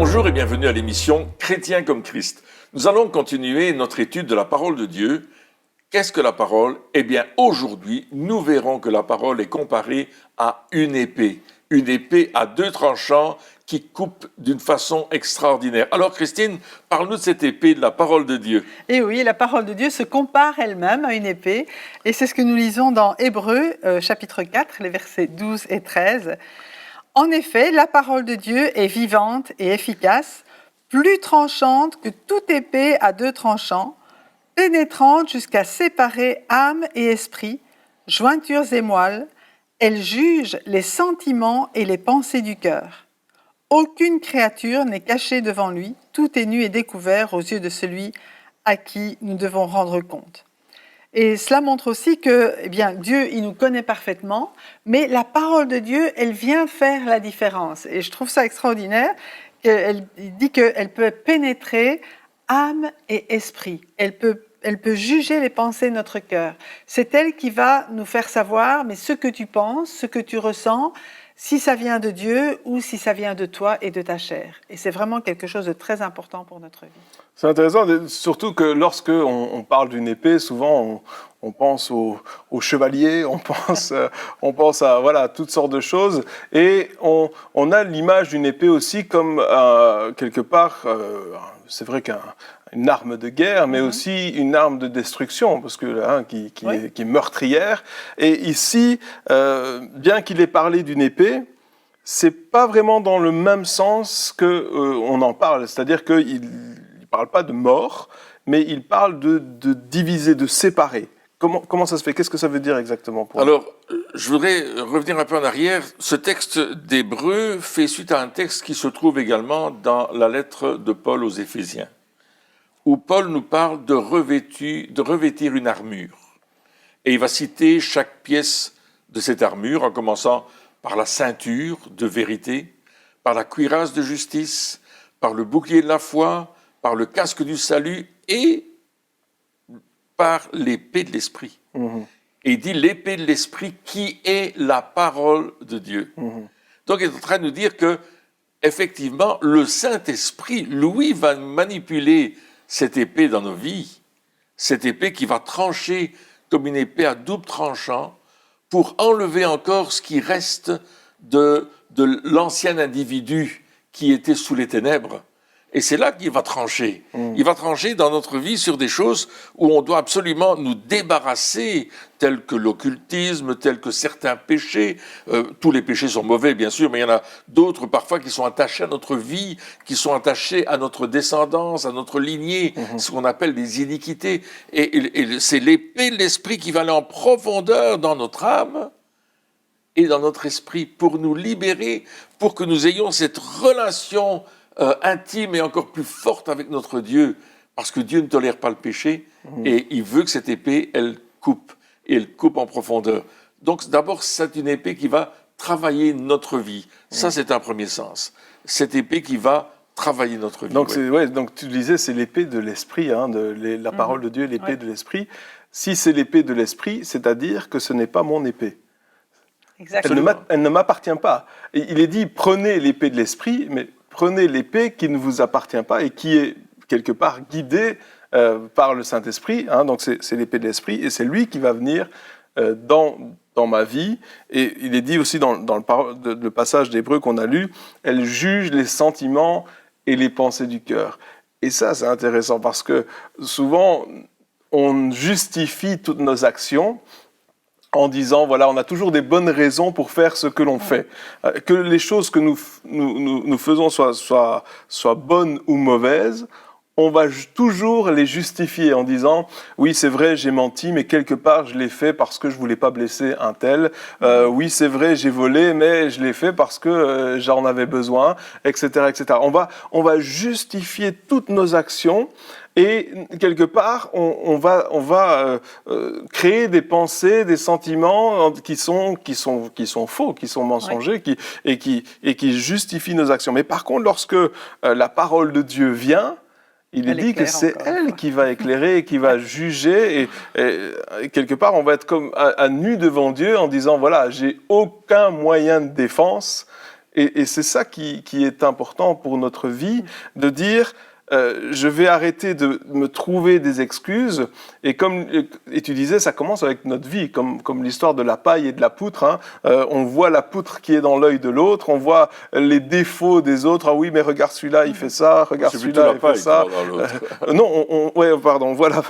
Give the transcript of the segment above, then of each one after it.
Bonjour et bienvenue à l'émission Chrétien comme Christ. Nous allons continuer notre étude de la parole de Dieu. Qu'est-ce que la parole? Eh bien, aujourd'hui, nous verrons que la parole est comparée à une épée à deux tranchants qui coupe d'une façon extraordinaire. Alors, Christine, parle-nous de cette épée de la parole de Dieu. Et oui, la parole de Dieu se compare elle-même à une épée, et c'est ce que nous lisons dans Hébreux, chapitre 4, les versets 12 et 13. En effet, la parole de Dieu est vivante et efficace, plus tranchante que toute épée à deux tranchants, pénétrante jusqu'à séparer âme et esprit, jointures et moelles. Elle juge les sentiments et les pensées du cœur. Aucune créature n'est cachée devant lui, tout est nu et découvert aux yeux de celui à qui nous devons rendre compte. Et cela montre aussi que Dieu, il nous connaît parfaitement, mais la parole de Dieu, elle vient faire la différence. Et je trouve ça extraordinaire. Il dit qu'elle peut pénétrer âme et esprit. Elle peut juger les pensées de notre cœur. C'est elle qui va nous faire savoir, mais ce que tu penses, ce que tu ressens, si ça vient de Dieu ou si ça vient de toi et de ta chair. Et c'est vraiment quelque chose de très important pour notre vie. C'est intéressant, surtout que lorsque on parle d'une épée, souvent on pense au chevalier, on pense à voilà, toutes sortes de choses. Et on a l'image d'une épée aussi comme quelque part, c'est vrai qu'une arme de guerre, mais aussi une arme de destruction, parce que qui est meurtrière. Et ici, bien qu'il ait parlé d'une épée, c'est pas vraiment dans le même sens que on en parle. C'est-à-dire qu'il ne parle pas de mort, mais il parle de diviser, de séparer. Comment ça se fait? Qu'est-ce que ça veut dire exactement pour Alors, je voudrais revenir un peu en arrière. Ce texte d'Hébreux fait suite à un texte qui se trouve également dans la lettre de Paul aux Éphésiens, où Paul nous parle de revêtir une armure. Et il va citer chaque pièce de cette armure, en commençant par la ceinture de vérité, par la cuirasse de justice, par le bouclier de la foi, par le casque du salut et par l'épée de l'esprit. Et il dit l'épée de l'esprit qui est la parole de Dieu. Donc il est en train de nous dire que, effectivement, le Saint-Esprit, lui, va manipuler cette épée dans nos vies, cette épée qui va trancher comme une épée à double tranchant pour enlever encore ce qui reste de l'ancien individu qui était sous les ténèbres. Et c'est là qu'il va trancher. Il va trancher dans notre vie sur des choses où on doit absolument nous débarrasser, tels que l'occultisme, tels que certains péchés. Tous les péchés sont mauvais, bien sûr, mais il y en a d'autres parfois qui sont attachés à notre vie, qui sont attachés à notre descendance, à notre lignée, ce qu'on appelle des iniquités. Et c'est l'épée de l'esprit qui va aller en profondeur dans notre âme et dans notre esprit pour nous libérer, pour que nous ayons cette relation intime et encore plus forte avec notre Dieu, parce que Dieu ne tolère pas le péché et il veut que cette épée, elle coupe, et elle coupe en profondeur. Donc d'abord, c'est une épée qui va travailler notre vie. Ça, c'est un premier sens. Cette épée qui va travailler notre vie. Donc, donc tu disais, c'est l'épée de l'esprit, la parole de Dieu, l'épée de l'esprit. Si c'est l'épée de l'esprit, c'est-à-dire que ce n'est pas mon épée. Elle ne m'appartient pas. Et il est dit, prenez l'épée de l'esprit, mais prenez l'épée qui ne vous appartient pas et qui est quelque part guidée par le Saint-Esprit. Donc c'est l'épée de l'Esprit et c'est lui qui va venir dans ma vie. Et il est dit aussi dans le passage d'Hébreux qu'on a lu, elle juge les sentiments et les pensées du cœur. Et ça, c'est intéressant parce que souvent, on justifie toutes nos actions en disant, voilà, on a toujours des bonnes raisons pour faire ce que l'on fait. Que les choses que nous faisons soient bonnes ou mauvaises, on va toujours les justifier en disant, oui, c'est vrai, j'ai menti, mais quelque part, je l'ai fait parce que je voulais pas blesser un tel. Oui, c'est vrai, j'ai volé, mais je l'ai fait parce que j'en avais besoin, etc., etc. On va justifier toutes nos actions. Et quelque part, on va créer des pensées, des sentiments qui sont faux, qui sont mensongers, et qui justifient nos actions. Mais par contre, lorsque la parole de Dieu vient, il est dit que c'est elle qui va éclairer et qui va juger. Et quelque part, on va être comme à nu devant Dieu en disant, voilà, j'ai aucun moyen de défense. Et c'est ça qui est important pour notre vie, de dire je vais arrêter de me trouver des excuses. Et tu disais, ça commence avec notre vie, comme l'histoire de la paille et de la poutre. Hein. On voit la poutre qui est dans l'œil de l'autre, on voit les défauts des autres. Ah oui, mais regarde celui-là, il fait ça, regarde celui-là, il fait ça. On voit la...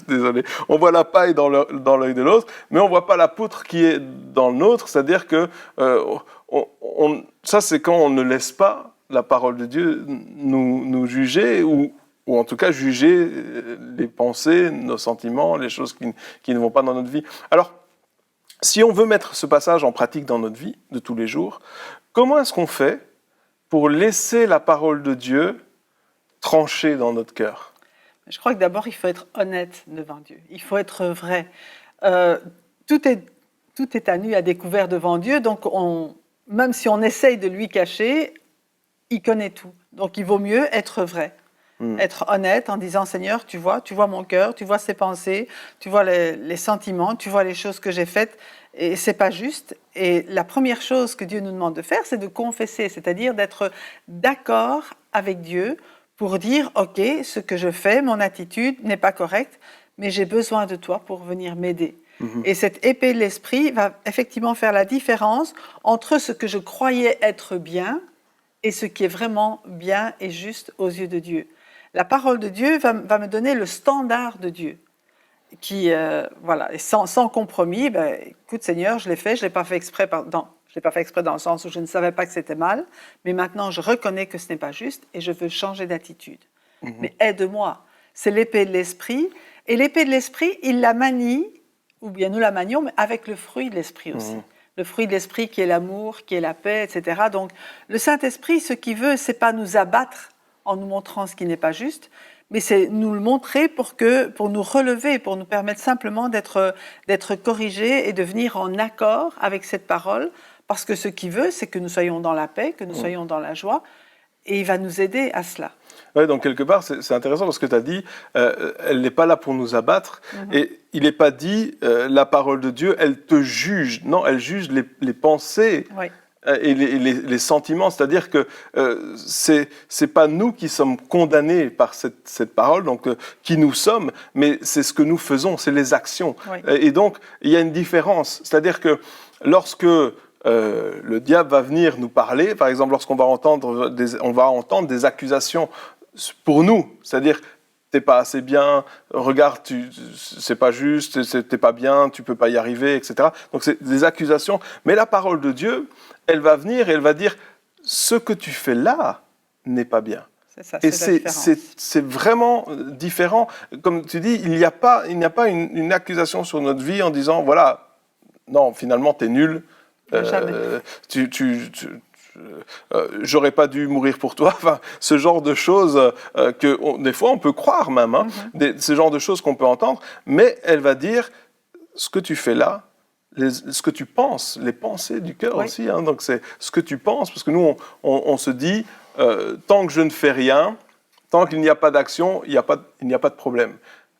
Désolé. On voit la paille dans l'œil de l'autre, mais on voit pas la poutre qui est dans le nôtre. C'est-à-dire que ça, c'est quand on ne laisse pas la parole de Dieu nous juger, ou en tout cas juger les pensées, nos sentiments, les choses qui ne vont pas dans notre vie. Alors, si on veut mettre ce passage en pratique dans notre vie de tous les jours, comment est-ce qu'on fait pour laisser la parole de Dieu trancher dans notre cœur? Je crois que d'abord, il faut être honnête devant Dieu. Il faut être vrai. Tout est à nu, à découvert devant Dieu, donc même si on essaye de lui cacher, il connaît tout. Donc, il vaut mieux être vrai, être honnête en disant « Seigneur, tu vois mon cœur, tu vois ses pensées, tu vois les sentiments, tu vois les choses que j'ai faites, et c'est pas juste. » Et la première chose que Dieu nous demande de faire, c'est de confesser, c'est-à-dire d'être d'accord avec Dieu pour dire « Ok, ce que je fais, mon attitude n'est pas correcte, mais j'ai besoin de toi pour venir m'aider. » Et cette épée de l'esprit va effectivement faire la différence entre ce que je croyais être bien et ce qui est vraiment bien et juste aux yeux de Dieu. La parole de Dieu va me donner le standard de Dieu, qui, voilà, et sans compromis. Écoute Seigneur, je l'ai fait, je l'ai pas fait exprès. Je l'ai pas fait exprès dans le sens où je ne savais pas que c'était mal, mais maintenant je reconnais que ce n'est pas juste et je veux changer d'attitude. Mais aide-moi. C'est l'épée de l'esprit, et l'épée de l'esprit, il la manie, ou bien nous la manions, mais avec le fruit de l'esprit aussi. Le fruit de l'esprit qui est l'amour, qui est la paix, etc. Donc, le Saint-Esprit, ce qu'il veut, c'est pas nous abattre en nous montrant ce qui n'est pas juste, mais c'est nous le montrer pour nous relever, pour nous permettre simplement d'être corrigés et de venir en accord avec cette parole, parce que ce qu'il veut, c'est que nous soyons dans la paix, que nous soyons dans la joie, et il va nous aider à cela. Oui, donc quelque part, c'est intéressant parce que tu as dit, elle n'est pas là pour nous abattre, et il n'est pas dit, la parole de Dieu, elle te juge. Non, elle juge les pensées et les sentiments, c'est-à-dire que c'est pas nous qui sommes condamnés par cette parole, donc qui nous sommes, mais c'est ce que nous faisons, c'est les actions. Et donc, il y a une différence, c'est-à-dire que lorsque le diable va venir nous parler, par exemple, lorsqu'on va entendre des accusations pour nous, c'est-à-dire t'es pas assez bien, regarde, c'est pas juste, t'es pas bien, tu peux pas y arriver, etc. Donc c'est des accusations, mais la parole de Dieu, elle va venir et elle va dire ce que tu fais là n'est pas bien. C'est ça, et c'est vraiment différent. Comme tu dis, il n'y a pas une accusation sur notre vie en disant voilà, non, finalement t'es nul. J'aurais pas dû mourir pour toi. Enfin, ce genre de choses que des fois on peut croire même, hein, ce genre de choses qu'on peut entendre, mais elle va dire ce que tu fais là, ce que tu penses, les pensées du cœur aussi. Hein, donc c'est ce que tu penses, parce que nous on se dit tant que je ne fais rien, tant qu'il n'y a pas d'action, il n'y a pas de problème.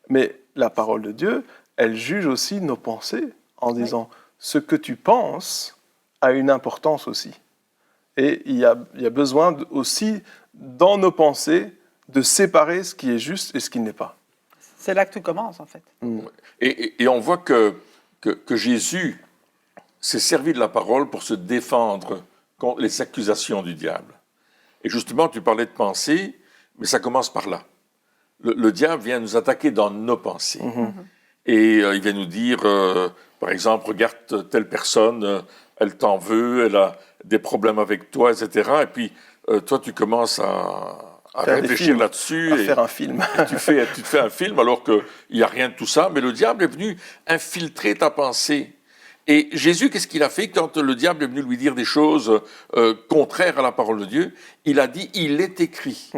Mais la parole de Dieu, elle juge aussi nos pensées en disant ce que tu penses a une importance aussi. Et il y a besoin aussi, dans nos pensées, de séparer ce qui est juste et ce qui n'est pas. C'est là que tout commence, en fait. Et on voit que Jésus s'est servi de la parole pour se défendre contre les accusations du diable. Et justement, tu parlais de pensée, mais ça commence par là. Le diable vient nous attaquer dans nos pensées. Et il vient nous dire, par exemple, regarde telle personne, elle t'en veut, elle a des problèmes avec toi, etc. Et puis, toi, tu commences à réfléchir là-dessus. À faire un film. Tu te fais un film alors qu'il n'y a rien de tout ça. Mais le diable est venu infiltrer ta pensée. Et Jésus, qu'est-ce qu'il a fait quand le diable est venu lui dire des choses contraires à la parole de Dieu? Il a dit, il est écrit.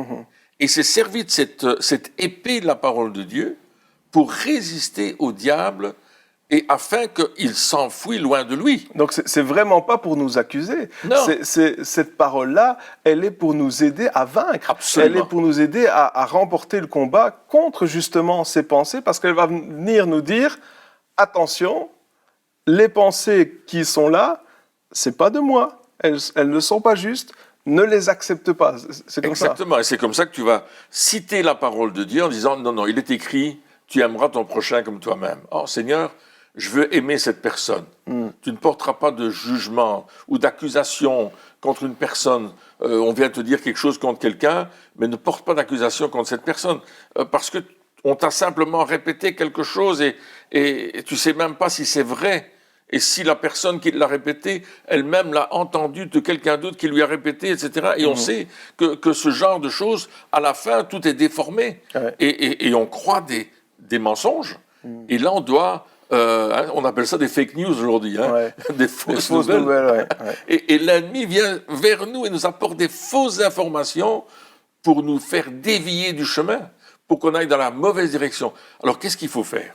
Et s'est servi de cette épée de la parole de Dieu pour résister au diable et afin qu'il s'enfuit loin de lui. Donc c'est vraiment pas pour nous accuser. Non. Cette parole-là, elle est pour nous aider à vaincre. Absolument. Elle est pour nous aider à remporter le combat contre justement ces pensées, parce qu'elle va venir nous dire, attention, les pensées qui sont là, c'est pas de moi. elles ne sont pas justes, ne les accepte pas. C'est comme Exactement, ça. et c'est comme ça que tu vas citer la parole de Dieu en disant, non, non, il est écrit, tu aimeras ton prochain comme toi-même. Oh Seigneur, je veux aimer cette personne. Tu ne porteras pas de jugement ou d'accusation contre une personne. On vient te dire quelque chose contre quelqu'un, mais ne porte pas d'accusation contre cette personne. Parce que on t'a simplement répété quelque chose et tu sais même pas si c'est vrai. Et si la personne qui l'a répété, elle-même l'a entendu de quelqu'un d'autre qui lui a répété, etc. Et on sait que ce genre de choses, à la fin, tout est déformé. Ouais. Et on croit des mensonges. Et là, on doit... on appelle ça des fake news aujourd'hui, hein, Ouais. des fausses nouvelles. Ouais. Et l'ennemi vient vers nous et nous apporte des fausses informations pour nous faire dévier du chemin, pour qu'on aille dans la mauvaise direction. Alors, qu'est-ce qu'il faut faire ?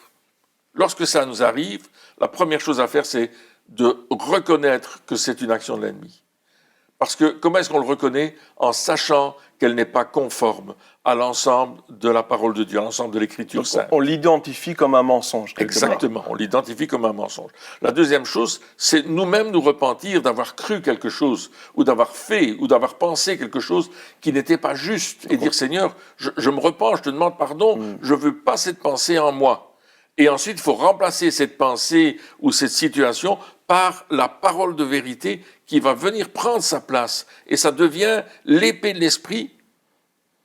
Lorsque ça nous arrive, la première chose à faire, c'est de reconnaître que c'est une action de l'ennemi. Parce que comment est-ce qu'on le reconnaît ? En sachant qu'elle n'est pas conforme à l'ensemble de la parole de Dieu, à l'ensemble de l'Écriture sainte. On l'identifie comme un mensonge. Exactement, on l'identifie comme un mensonge. La deuxième chose, c'est nous-mêmes nous repentir d'avoir cru quelque chose, ou d'avoir fait, ou d'avoir pensé quelque chose qui n'était pas juste, et dire Seigneur, je me repens, je te demande pardon, je ne veux pas cette pensée en moi. Et ensuite, il faut remplacer cette pensée ou cette situation par la parole de vérité qui va venir prendre sa place. Et ça devient l'épée de l'esprit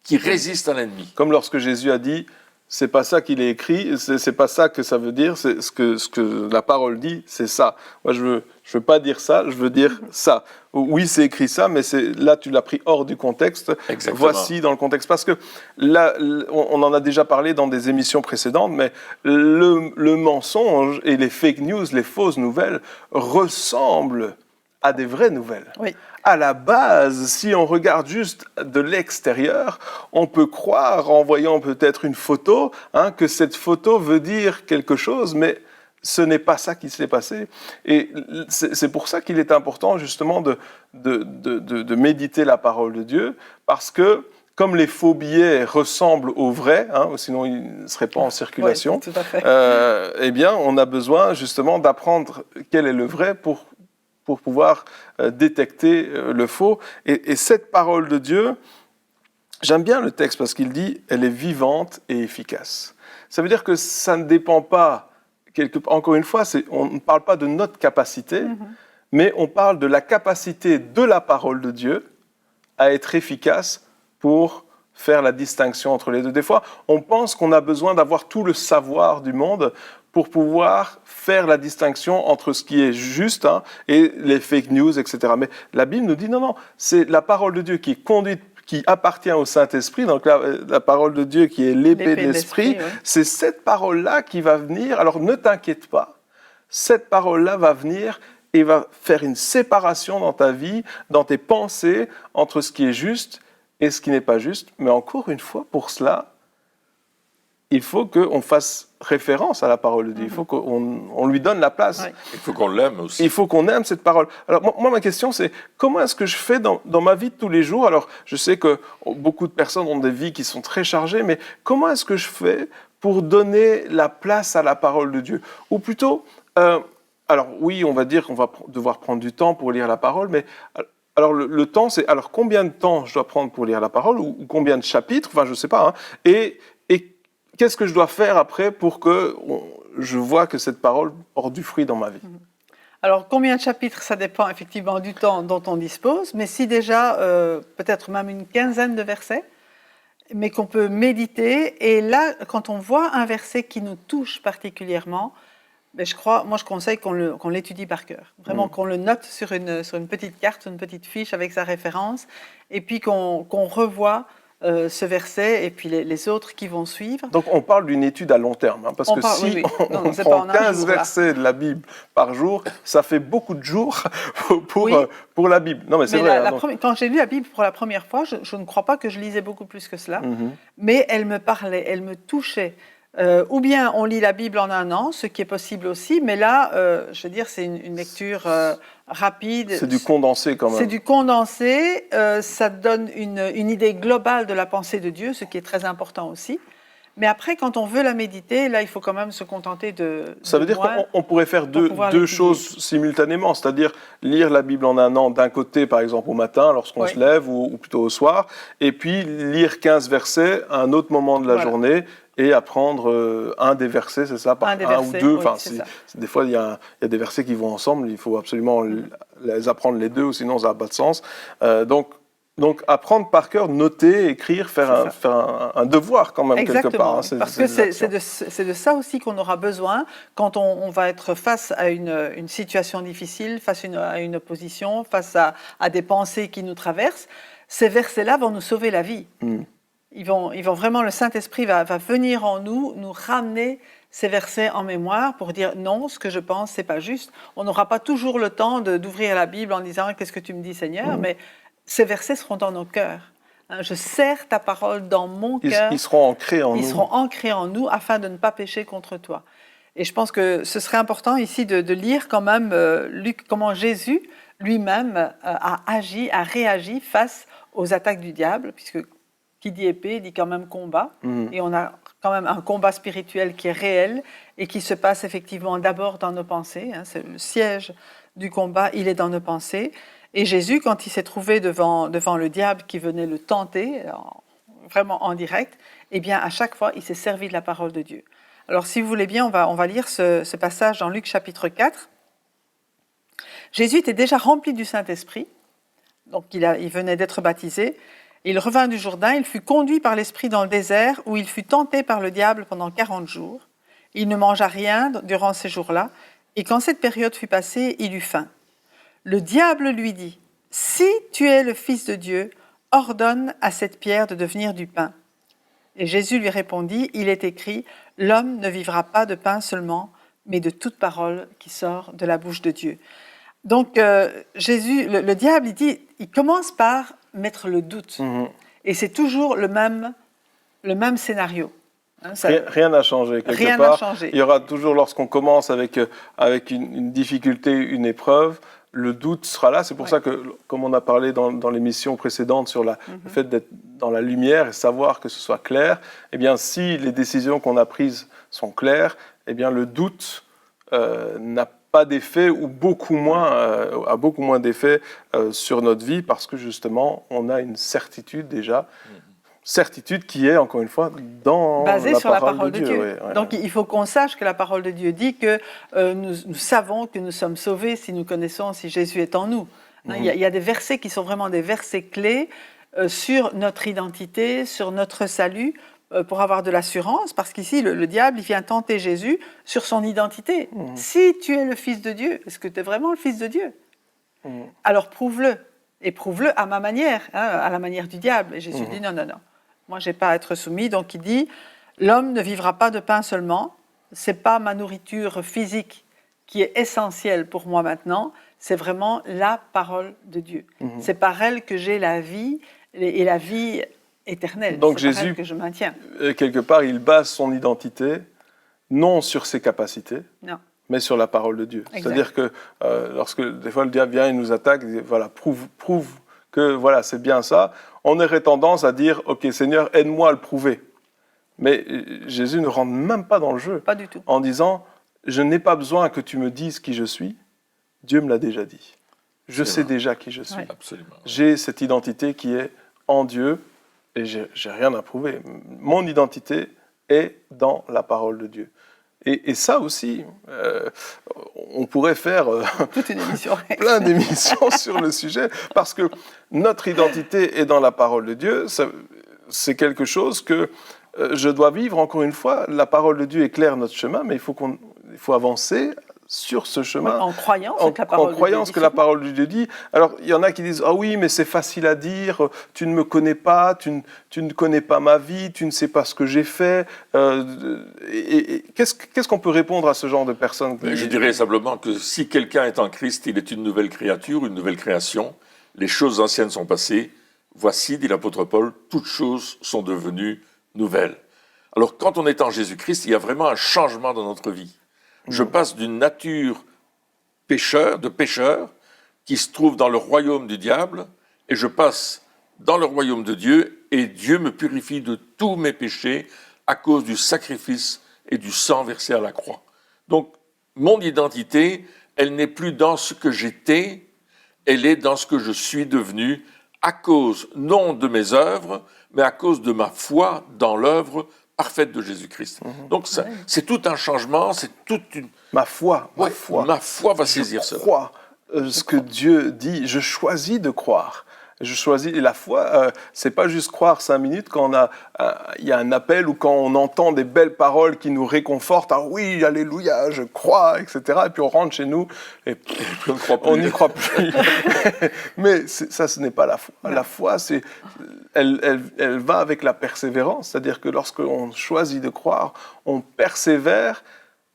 qui résiste à l'ennemi. Comme lorsque Jésus a dit, c'est pas ça qu'il est écrit, c'est pas ça que ça veut dire, c'est ce que la parole dit, c'est ça. Moi, je veux pas dire ça, je veux dire ça. Oui, c'est écrit ça, mais là, tu l'as pris hors du contexte. Exactement. Voici dans le contexte. Parce que là, on en a déjà parlé dans des émissions précédentes, mais le mensonge et les fake news, les fausses nouvelles, ressemblent à des vraies nouvelles. Oui. À la base, si on regarde juste de l'extérieur, on peut croire, en voyant peut-être une photo, que cette photo veut dire quelque chose, mais ce n'est pas ça qui s'est passé. Et c'est pour ça qu'il est important justement de méditer la parole de Dieu, parce que comme les faux billets ressemblent aux vrais, sinon ils ne seraient pas en circulation, oui, tout à fait. Eh bien, on a besoin justement d'apprendre quel est le vrai pour pouvoir détecter le faux. Et cette parole de Dieu, j'aime bien le texte parce qu'il dit « elle est vivante et efficace ». Ça veut dire que ça ne dépend pas, encore une fois, on ne parle pas de notre capacité, mais on parle de la capacité de la parole de Dieu à être efficace pour faire la distinction entre les deux. Des fois, on pense qu'on a besoin d'avoir tout le savoir du monde pour pouvoir faire la distinction entre ce qui est juste et les fake news, etc. Mais la Bible nous dit non, c'est la parole de Dieu qui est conduite, qui appartient au Saint-Esprit, donc la parole de Dieu qui est l'épée de l'Esprit, ouais. C'est cette parole-là qui va venir, alors ne t'inquiète pas, cette parole-là va venir et va faire une séparation dans ta vie, dans tes pensées, entre ce qui est juste et ce qui n'est pas juste. Mais encore une fois, pour cela, il faut qu'on fasse référence à la parole de Dieu. Il faut qu'on lui donne la place. Ouais. Il faut qu'on l'aime aussi. Il faut qu'on aime cette parole. Alors moi, ma question, c'est comment est-ce que je fais dans ma vie de tous les jours ? Alors, je sais que beaucoup de personnes ont des vies qui sont très chargées, mais comment est-ce que je fais pour donner la place à la parole de Dieu ? Ou plutôt, alors oui, on va dire qu'on va devoir prendre du temps pour lire la parole, mais... Alors, le temps, c'est... Alors, combien de temps je dois prendre pour lire la parole ou combien de chapitres ? Enfin, je ne sais pas. Et qu'est-ce que je dois faire après pour que je vois que cette parole porte du fruit dans ma vie ? Alors, combien de chapitres ? Ça dépend effectivement du temps dont on dispose. Mais si déjà, peut-être même une quinzaine de versets, mais qu'on peut méditer. Et là, quand on voit un verset qui nous touche particulièrement... Mais je conseille qu'on l'étudie par cœur. Vraiment qu'on le note sur une petite carte, une petite fiche avec sa référence, et puis qu'on revoie ce verset et puis les autres qui vont suivre. Donc on parle d'une étude à long terme, parce que si on prend 15 versets de la Bible par jour, ça fait beaucoup de jours pour la Bible. Non, mais c'est vrai. Quand j'ai lu la Bible pour la première fois, je ne crois pas que je lisais beaucoup plus que cela, mais elle me parlait, elle me touchait. Ou bien on lit la Bible en un an, ce qui est possible aussi, mais là, je veux dire, c'est une lecture rapide. C'est du condensé quand même. C'est du condensé, ça donne une idée globale de la pensée de Dieu, ce qui est très important aussi. Mais après, quand on veut la méditer, là, il faut quand même se contenter Ça veut dire qu'on pourrait faire deux choses simultanément, c'est-à-dire lire la Bible en un an d'un côté, par exemple au matin, lorsqu'on se lève, ou plutôt au soir, et puis lire 15 versets à un autre moment de la journée, et apprendre un des versets, c'est ça, par un ou deux. Enfin, des fois, il y a des versets qui vont ensemble, il faut absolument les apprendre les deux, ou sinon ça n'a pas de sens. Donc, apprendre par cœur, noter, écrire, faire un devoir quand même. Exactement, quelque part. Parce que c'est de ça aussi qu'on aura besoin quand on va être face à une situation difficile, face à une opposition, face à des pensées qui nous traversent. Ces versets-là vont nous sauver la vie. Ils vont vraiment, le Saint-Esprit va venir en nous ramener ces versets en mémoire pour dire non, ce que je pense, c'est pas juste. On n'aura pas toujours le temps d'ouvrir la Bible en disant qu'est-ce que tu me dis, Seigneur, mais ces versets seront dans nos cœurs. Je serre ta parole dans mon cœur. Ils seront ancrés en nous. Ils seront ancrés en nous afin de ne pas pécher contre toi. Et je pense que ce serait important ici de lire quand même Luc, comment Jésus lui-même a réagi face aux attaques du diable, puisque qui dit épée dit quand même combat. Et on a quand même un combat spirituel qui est réel et qui se passe effectivement d'abord dans nos pensées. C'est le siège du combat, il est dans nos pensées. Et Jésus, quand il s'est trouvé devant le diable qui venait le tenter, vraiment en direct, eh bien, à chaque fois, il s'est servi de la parole de Dieu. Alors, si vous voulez bien, on va lire ce passage dans Luc chapitre 4. Jésus était déjà rempli du Saint-Esprit, donc il venait d'être baptisé. Il revint du Jourdain, il fut conduit par l'Esprit dans le désert, où il fut tenté par le diable pendant 40 jours. Il ne mangea rien durant ces jours-là, et quand cette période fut passée, il eut faim. Le diable lui dit, « Si tu es le Fils de Dieu, ordonne à cette pierre de devenir du pain. » Et Jésus lui répondit, « Il est écrit, l'homme ne vivra pas de pain seulement, mais de toute parole qui sort de la bouche de Dieu. » Donc Jésus, le diable, il commence par mettre le doute. Et c'est toujours le même scénario. Rien n'a changé quelque rien part. N'a changé. Il y aura toujours, lorsqu'on commence avec une difficulté, une épreuve, le doute sera là. C'est pour ça que, comme on a parlé dans l'émission précédente sur le fait d'être dans la lumière et savoir que ce soit clair, eh bien, si les décisions qu'on a prises sont claires, eh bien, le doute n'a pas d'effet ou a beaucoup moins d'effet sur notre vie parce que justement, on a une certitude déjà. Certitude qui est, encore une fois, basée sur la parole de Dieu. Ouais. Donc, il faut qu'on sache que la parole de Dieu dit que nous savons que nous sommes sauvés si nous connaissons, si Jésus est en nous. Il y a des versets qui sont vraiment des versets clés sur notre identité, sur notre salut, pour avoir de l'assurance, parce qu'ici, le diable, il vient tenter Jésus sur son identité. Si tu es le Fils de Dieu, est-ce que tu es vraiment le Fils de Dieu? Alors, prouve-le. Et prouve-le à ma manière, à la manière du diable. Et Jésus dit non. Moi, je n'ai pas à être soumis. Donc, il dit, l'homme ne vivra pas de pain seulement. Ce n'est pas ma nourriture physique qui est essentielle pour moi maintenant. C'est vraiment la parole de Dieu. C'est par elle que j'ai la vie et la vie éternelle. Donc, c'est Jésus, par elle que je maintiens. Quelque part, il base son identité non sur ses capacités, mais sur la parole de Dieu. Exact. C'est-à-dire que lorsque des fois le diable vient et nous attaque, il dit, voilà, prouve que voilà, c'est bien ça, on aurait tendance à dire, ok Seigneur, aide-moi à le prouver. Mais Jésus ne rentre même pas dans le jeu. Pas du tout. En disant, je n'ai pas besoin que tu me dises qui je suis, Dieu me l'a déjà dit. Je sais déjà qui je suis. Oui, absolument. J'ai cette identité qui est en Dieu et j'ai rien à prouver. Mon identité est dans la parole de Dieu. Et ça aussi, on pourrait faire toute une émission. plein d'émissions sur le sujet, parce que notre identité est dans la parole de Dieu. C'est quelque chose que je dois vivre, encore une fois. La parole de Dieu éclaire notre chemin, mais il faut avancer sur ce chemin. En croyant ce que la parole de Dieu dit. Alors, il y en a qui disent « Ah oui, mais c'est facile à dire, tu ne me connais pas, tu ne connais pas ma vie, tu ne sais pas ce que j'ai fait. » Qu'est-ce qu'on peut répondre à ce genre de personnes? Je dirais simplement que si quelqu'un est en Christ, il est une nouvelle créature, une nouvelle création. Les choses anciennes sont passées. Voici, dit l'apôtre Paul, toutes choses sont devenues nouvelles. Alors, quand on est en Jésus-Christ, il y a vraiment un changement dans notre vie. Je passe d'une nature de pécheur qui se trouve dans le royaume du diable et je passe dans le royaume de Dieu et Dieu me purifie de tous mes péchés à cause du sacrifice et du sang versé à la croix. Donc, mon identité, elle n'est plus dans ce que j'étais, elle est dans ce que je suis devenu à cause, non de mes œuvres, mais à cause de ma foi dans l'œuvre parfaite de Jésus-Christ. Donc, c'est tout un changement, c'est toute une... Ma foi va saisir cela. Je crois ce que Dieu dit, je choisis de croire. Je choisis, et la foi, c'est pas juste croire 5 minutes quand il y a un appel ou quand on entend des belles paroles qui nous réconfortent. Ah oui, alléluia, je crois, etc. Et puis on rentre chez nous et on n'y croit plus. Mais ça, ce n'est pas la foi. La foi, elle va avec la persévérance. C'est-à-dire que lorsqu'on choisit de croire, on persévère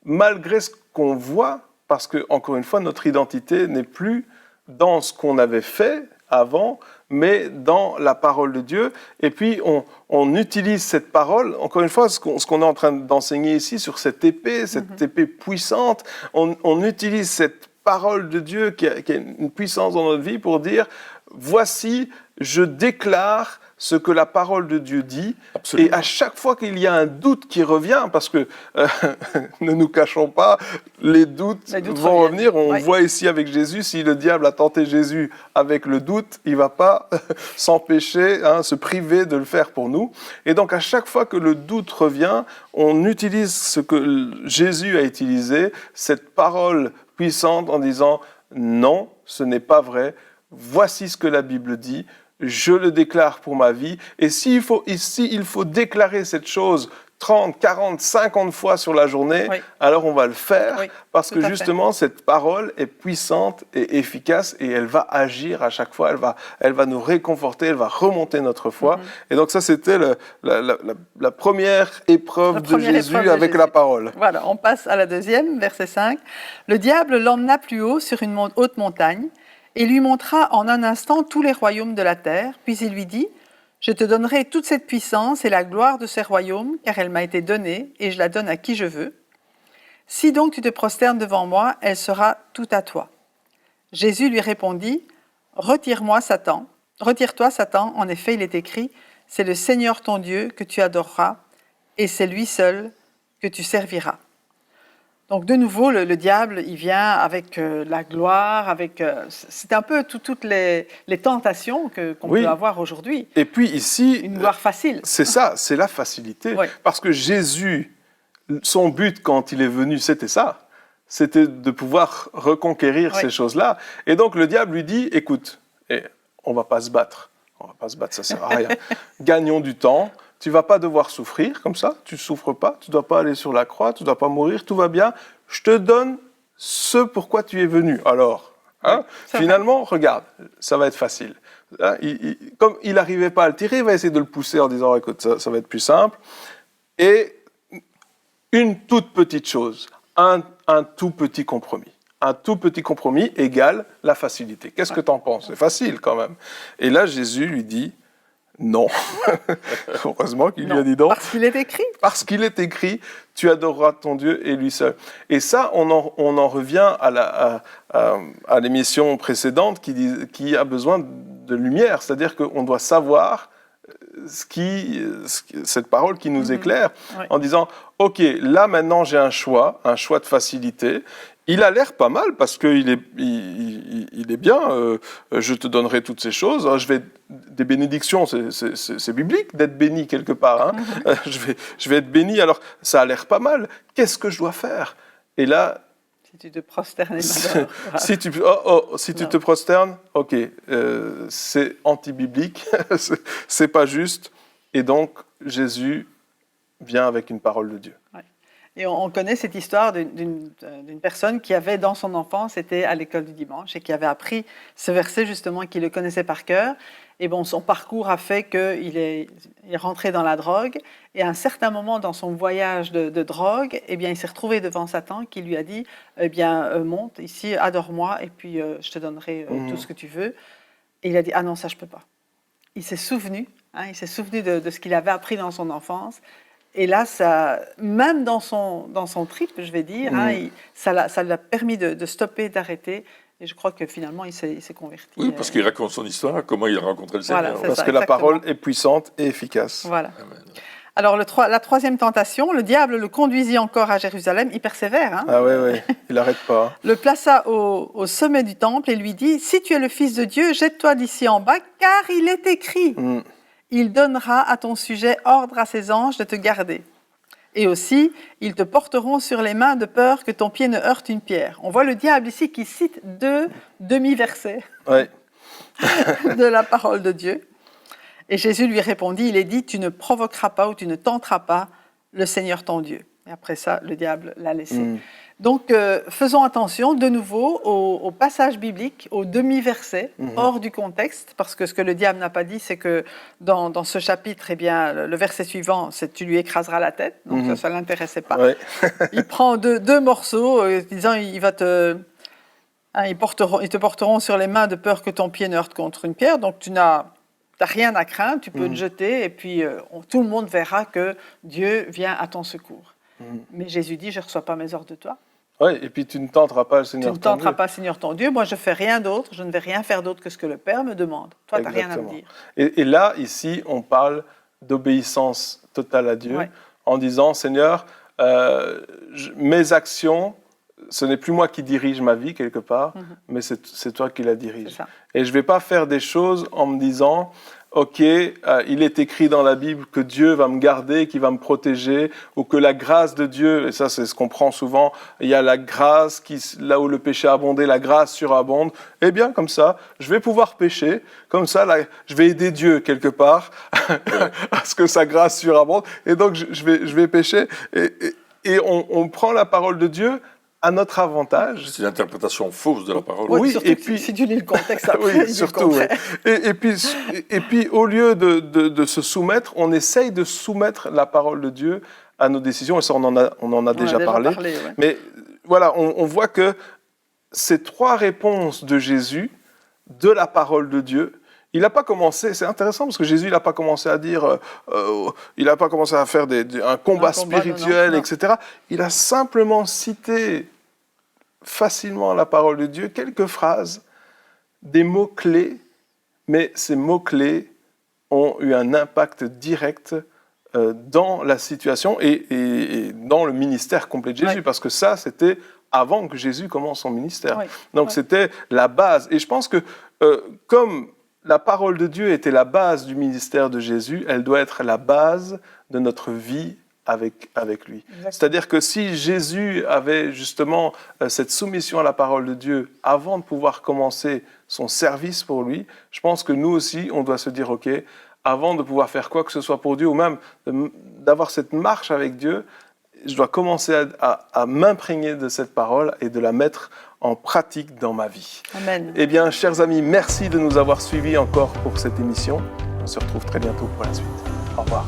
malgré ce qu'on voit, parce que, encore une fois, notre identité n'est plus dans ce qu'on avait fait avant, mais dans la parole de Dieu. Et puis, on utilise cette parole, encore une fois, ce qu'on est en train d'enseigner ici sur cette épée puissante, on utilise cette parole de Dieu qui a une puissance dans notre vie pour dire, voici, je déclare ce que la parole de Dieu dit. Absolument. Et à chaque fois qu'il y a un doute qui revient, parce que ne nous cachons pas, les doutes vont revenir. On voit ici avec Jésus, si le diable a tenté Jésus avec le doute, il ne va pas s'empêcher, se priver de le faire pour nous. Et donc à chaque fois que le doute revient, on utilise ce que Jésus a utilisé, cette parole puissante en disant « Non, ce n'est pas vrai, voici ce que la Bible dit ». Je le déclare pour ma vie. Et s'il faut déclarer cette chose 30, 40, 50 fois sur la journée, alors on va le faire, parce que justement, cette parole est puissante et efficace et elle va agir à chaque fois, elle va nous réconforter, elle va remonter notre foi. Et donc ça, c'était la première épreuve de Jésus avec la parole. Voilà, on passe à la deuxième, verset 5. Le diable l'emmena plus haut sur une haute montagne, et lui montra en un instant tous les royaumes de la terre. Puis il lui dit, « Je te donnerai toute cette puissance et la gloire de ces royaumes, car elle m'a été donnée, et je la donne à qui je veux. Si donc tu te prosternes devant moi, elle sera toute à toi. » Jésus lui répondit, « Retire-toi, Satan. En effet, il est écrit, « C'est le Seigneur ton Dieu que tu adoreras, et c'est lui seul que tu serviras. » Donc de nouveau, le diable, il vient avec la gloire, c'est un peu toutes les tentations qu'on peut avoir aujourd'hui. Et puis ici, une gloire facile. C'est ça, c'est la facilité. Parce que Jésus, son but quand il est venu, c'était ça. C'était de pouvoir reconquérir ces choses-là. Et donc le diable lui dit, écoute, on ne va pas se battre. Ça ne sert à rien. Gagnons du temps. Tu ne vas pas devoir souffrir comme ça, tu ne souffres pas, tu ne dois pas aller sur la croix, tu ne dois pas mourir, tout va bien. Je te donne ce pourquoi tu es venu. Alors, finalement, regarde, ça va être facile. Comme il n'arrivait pas à le tirer, il va essayer de le pousser en disant, écoute, ça va être plus simple. Et une toute petite chose, un tout petit compromis. Un tout petit compromis égale la facilité. Qu'est-ce que tu en penses ? C'est facile quand même. Et là, Jésus lui dit, non. Heureusement qu'il lui a dit non. Parce qu'il est écrit. Parce qu'il est écrit, tu adoreras ton Dieu et lui seul. Et ça, on en revient à l'émission précédente qui a besoin de lumière. C'est-à-dire qu'on doit savoir cette parole qui nous éclaire en disant, OK, là maintenant j'ai un choix de facilité. Il a l'air pas mal parce qu'il est bien. Je te donnerai toutes ces choses. Des bénédictions, c'est biblique d'être béni quelque part. Je vais être béni. Alors ça a l'air pas mal. Qu'est-ce que je dois faire ? Et là, si tu te prosternes, si tu te prosternes, ok, c'est anti-biblique, c'est pas juste. Et donc Jésus vient avec une parole de Dieu. Ouais. Et on connaît cette histoire d'une personne qui avait, dans son enfance, été à l'école du dimanche et qui avait appris ce verset, justement, qu'il le connaissait par cœur. Et bon, son parcours a fait qu'il est rentré dans la drogue. Et à un certain moment, dans son voyage de drogue, eh bien, il s'est retrouvé devant Satan qui lui a dit, eh bien, monte ici, adore-moi, et puis je te donnerai tout ce que tu veux. Et il a dit, ah non, ça, je ne peux pas. Il s'est souvenu de ce qu'il avait appris dans son enfance. Et là, ça, même dans son trip, je vais dire, ça l'a permis de stopper, d'arrêter. Et je crois que finalement, il s'est converti. Oui, parce qu'il raconte son histoire, comment il a rencontré le Seigneur. Parce que la parole est puissante et efficace. Voilà. Alors, la troisième tentation, le diable le conduisit encore à Jérusalem, il persévère. Hein. Ah oui, il n'arrête pas. Le plaça au sommet du temple et lui dit, « Si tu es le Fils de Dieu, jette-toi d'ici en bas, car il est écrit, il donnera à ton sujet ordre à ses anges de te garder. Et aussi, ils te porteront sur les mains de peur que ton pied ne heurte une pierre. » On voit le diable ici qui cite 2 demi-versets de la parole de Dieu. Et Jésus lui répondit, il est dit, tu ne provoqueras pas ou tu ne tenteras pas le Seigneur ton Dieu. Et après ça, le diable l'a laissé. Donc, faisons attention de nouveau au passage biblique, aux demi-versets, hors du contexte, parce que ce que le diable n'a pas dit, c'est que dans ce chapitre, eh bien, le verset suivant, c'est tu lui écraseras la tête, donc ça ne l'intéressait pas. Il prend deux morceaux, disant, ils te porteront sur les mains de peur que ton pied ne heurte contre une pierre, donc tu n'as rien à craindre, tu peux te jeter, et puis tout le monde verra que Dieu vient à ton secours. Mais Jésus dit, je ne reçois pas mes ordres de toi. Oui, et puis tu ne tenteras pas le Seigneur ton Dieu. Tu ne tenteras pas le Seigneur ton Dieu. Moi, je ne fais rien d'autre, je ne vais rien faire d'autre que ce que le Père me demande. Toi, tu n'as rien à me dire. Et là, ici, on parle d'obéissance totale à Dieu, en disant, Seigneur, mes actions, ce n'est plus moi qui dirige ma vie quelque part, mais c'est toi qui la dirige. Et je ne vais pas faire des choses en me disant, ok, il est écrit dans la Bible que Dieu va me garder, qu'il va me protéger, ou que la grâce de Dieu, et ça c'est ce qu'on prend souvent, il y a la grâce, là où le péché a abondé, la grâce surabonde. Eh bien, comme ça, je vais pouvoir pécher, comme ça, là, je vais aider Dieu quelque part à ce que sa grâce surabonde, et donc je vais pécher, et on prend la parole de Dieu à notre avantage. C'est l'interprétation fausse de la parole. Oui, et puis si tu lis le contexte après, surtout. Et puis, au lieu de se soumettre, on essaye de soumettre la parole de Dieu à nos décisions. Et ça, on en a déjà parlé. Mais voilà, on voit que ces 3 réponses de Jésus, de la parole de Dieu, il n'a pas commencé, c'est intéressant parce que Jésus, il n'a pas commencé à dire, il n'a pas commencé à faire un combat spirituel, etc. Il a simplement cité facilement la parole de Dieu, quelques phrases, des mots-clés, mais ces mots-clés ont eu un impact direct dans la situation et dans le ministère complet de Jésus, parce que ça, c'était avant que Jésus commence son ministère. Donc c'était la base. Et je pense que comme la parole de Dieu était la base du ministère de Jésus, elle doit être la base de notre vie avec lui. Exactement. C'est-à-dire que si Jésus avait justement cette soumission à la parole de Dieu avant de pouvoir commencer son service pour lui, je pense que nous aussi, on doit se dire, ok, avant de pouvoir faire quoi que ce soit pour Dieu, ou même d'avoir cette marche avec Dieu, je dois commencer à m'imprégner de cette parole et de la mettre en pratique dans ma vie. Amen. Eh bien, chers amis, merci de nous avoir suivis encore pour cette émission. On se retrouve très bientôt pour la suite. Au revoir.